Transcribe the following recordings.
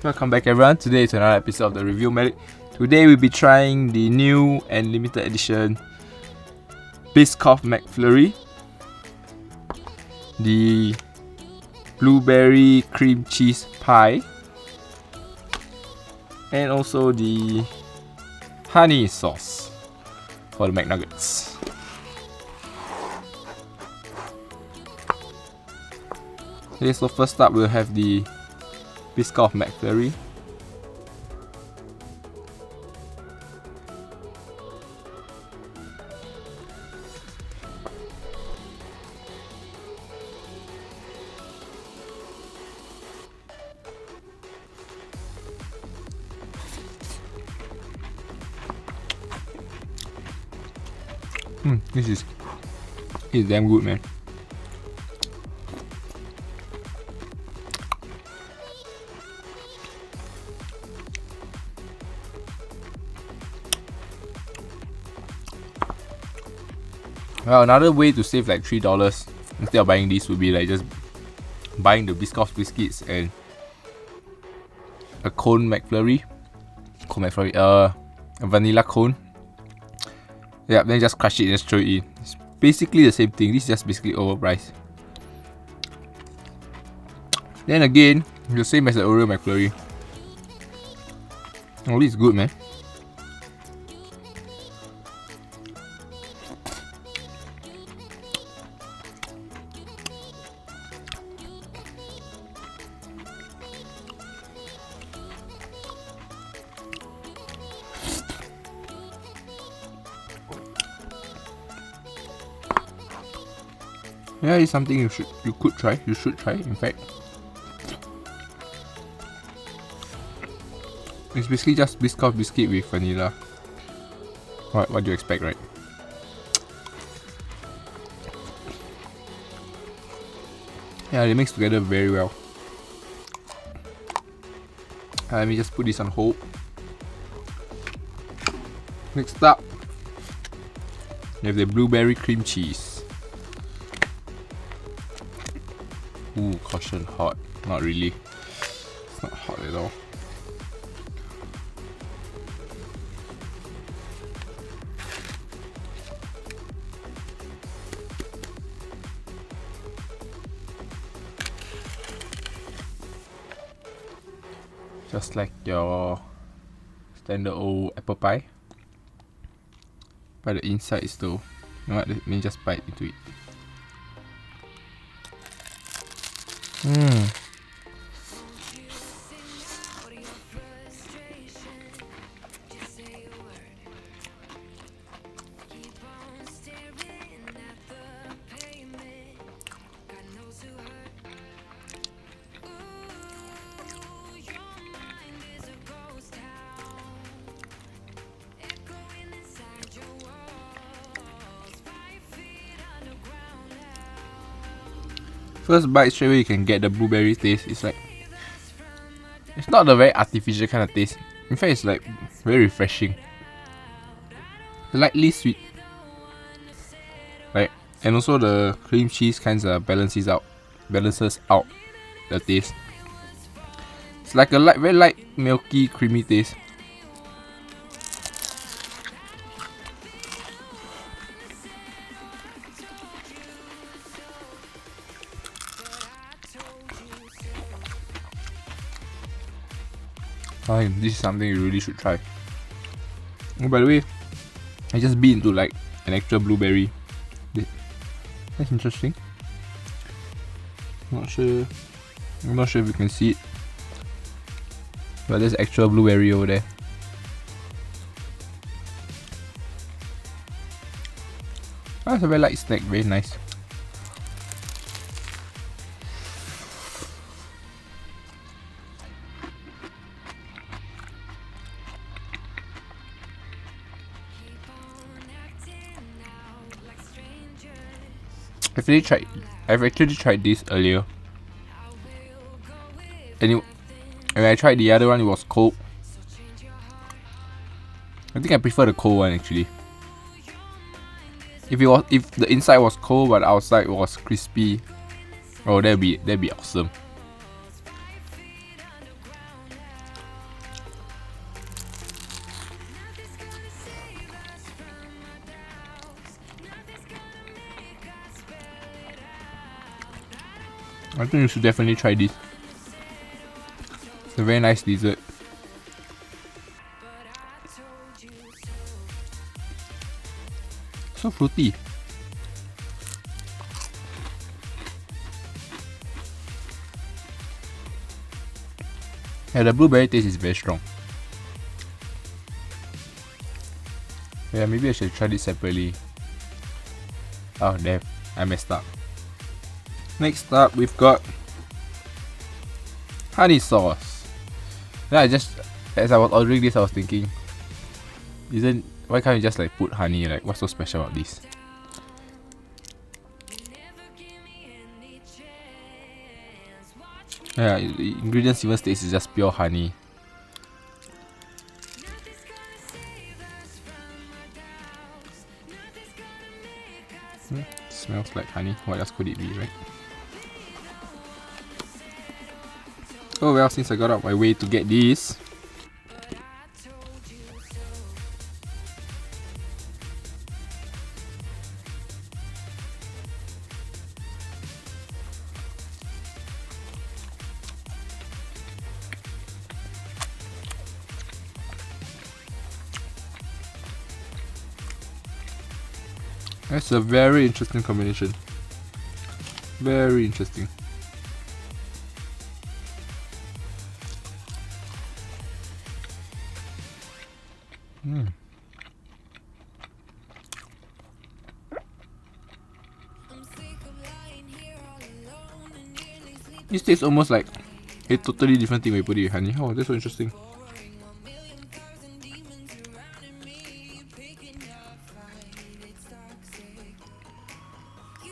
Welcome back everyone, today is another episode of the Review Medic. Today we'll be trying the new and limited edition Biscoff McFlurry, the blueberry cream cheese pie, and also the honey sauce for the McNuggets. Okay, so first up we'll have the Biscoff McFlurry. This is damn good, man. Well, another way to save like $3 instead of buying these would be like just buying the Biscoff biscuits and a cone McFlurry, a vanilla cone. Yeah, then just crush it and just throw it in. It's basically the same thing. This is just basically overpriced. Then again, the same as the Oreo McFlurry. Oh, this is good, man. Yeah, it's something you should try. You should try, in fact. It's basically just Biscoff biscuit with vanilla. What do you expect, right? Yeah, they mix together very well. Let me just put this on hold. Next up, we have the blueberry cream cheese. Ooh, caution, hot. Not really. It's not hot at all. Just like your standard old apple pie. But the inside is still, you know what, let me just bite into it. First bite straight away you can get the blueberry taste. It's like, it's not the very artificial kind of taste. In fact, it's like very refreshing. Lightly sweet. Right, and also the cream cheese kinda balances out the taste. It's like a very light, milky, creamy taste. This is something you really should try. Oh, by the way, I just bit into like an actual blueberry. That's interesting. I'm not sure if you can see it, but there's actual blueberry over there. That's a very light snack, very nice. I've actually tried this earlier, and when I tried the other one, it was cold. I think I prefer the cold one actually. If the inside was cold but outside was crispy, oh that'd be awesome. I think you should definitely try this. It's a very nice dessert. So fruity. Yeah, the blueberry taste is very strong. Yeah, maybe I should try this separately. Oh damn, I messed up. Next up, we've got honey sauce. Yeah, as I was ordering this, I was thinking, why can't you just like put honey? Like, what's so special about this? Yeah, the ingredients even states is just pure honey. Smells like honey. What else could it be, right? Oh well, since I got out my way to get this, that's a very interesting combination. Very interesting. This tastes almost like a totally different thing when you put it with honey. Oh, that's so interesting.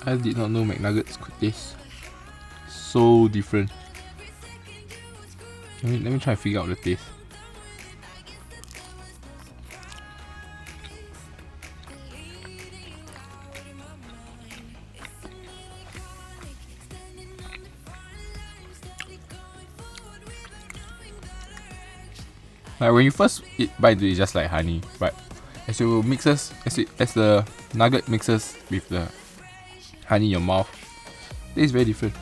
I did not know McNuggets could taste so different. Let me try and figure out the taste. Like when you first bite into it, it's just like honey, but as the nugget mixes with the honey in your mouth, it tastes very different.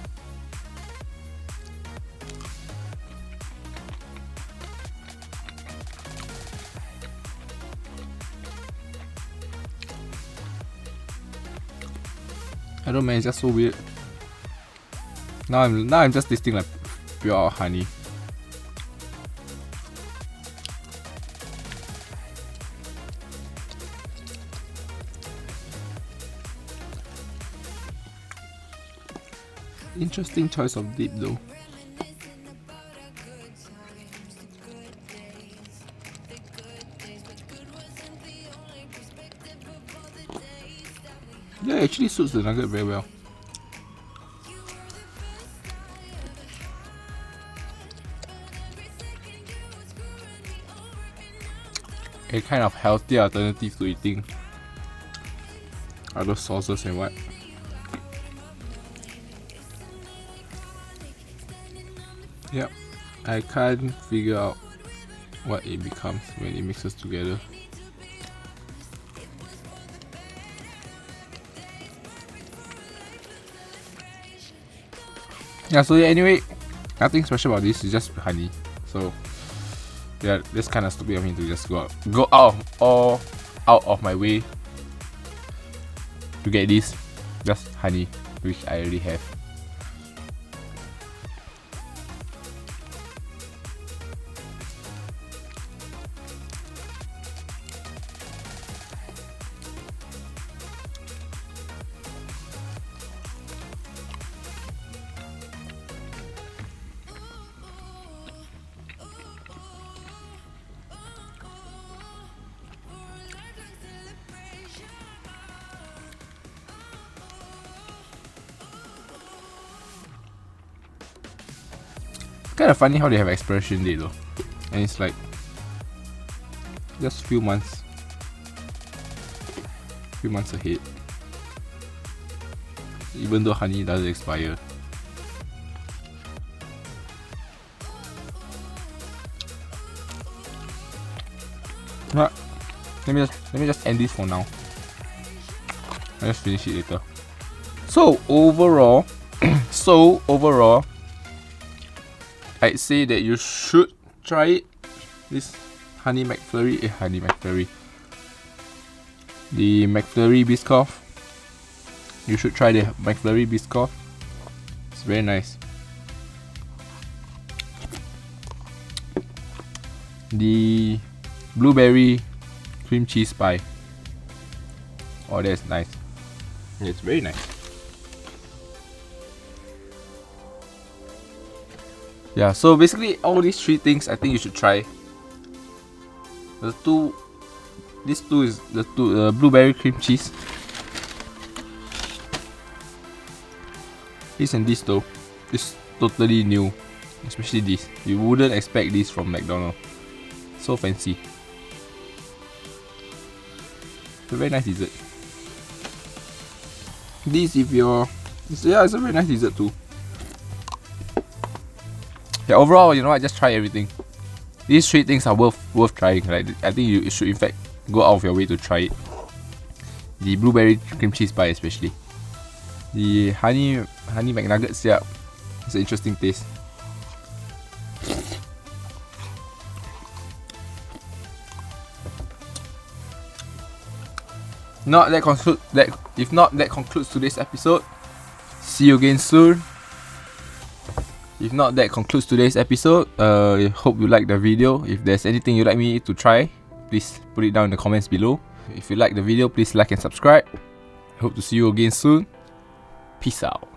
I don't know, man, it's just so weird. Now I'm just tasting like pure honey. Interesting choice of dip though. Yeah, it actually suits the nugget very well. A kind of healthy alternative to eating other sauces and what. Yep, I can't figure out what it becomes when it mixes together. Yeah, so yeah, anyway, nothing special about this, it's just honey. So yeah, that's kind of stupid of me to just go out of my way to get this. Just honey, which I already have. Kind of funny how they have expiration date though, and it's like just few months ahead, even though honey doesn't expire. But let me just end this for now. I'll just finish it later. So overall, So overall, I'd say that you should try it. This Honey McFlurry, the McFlurry Biscoff. You should try the McFlurry Biscoff. It's very nice. The blueberry cream cheese pie. Oh, that's nice. It's very nice. Yeah, so basically all these three things I think you should try. These two is the blueberry cream cheese. This and this though, this totally new, especially this. You wouldn't expect this from McDonald's. So fancy. It's a very nice dessert. This it's a very nice dessert too. Yeah, overall, you know what, just try everything. These three things are worth trying. Like, I think you should in fact go out of your way to try it. The blueberry cream cheese pie especially. The honey McNuggets, yeah, it's an interesting taste. If not, that concludes today's episode. See you again soon. If not, that concludes today's episode. Hope you liked the video. If there's anything you'd like me to try, please put it down in the comments below. If you like the video, please like and subscribe. Hope to see you again soon. Peace out.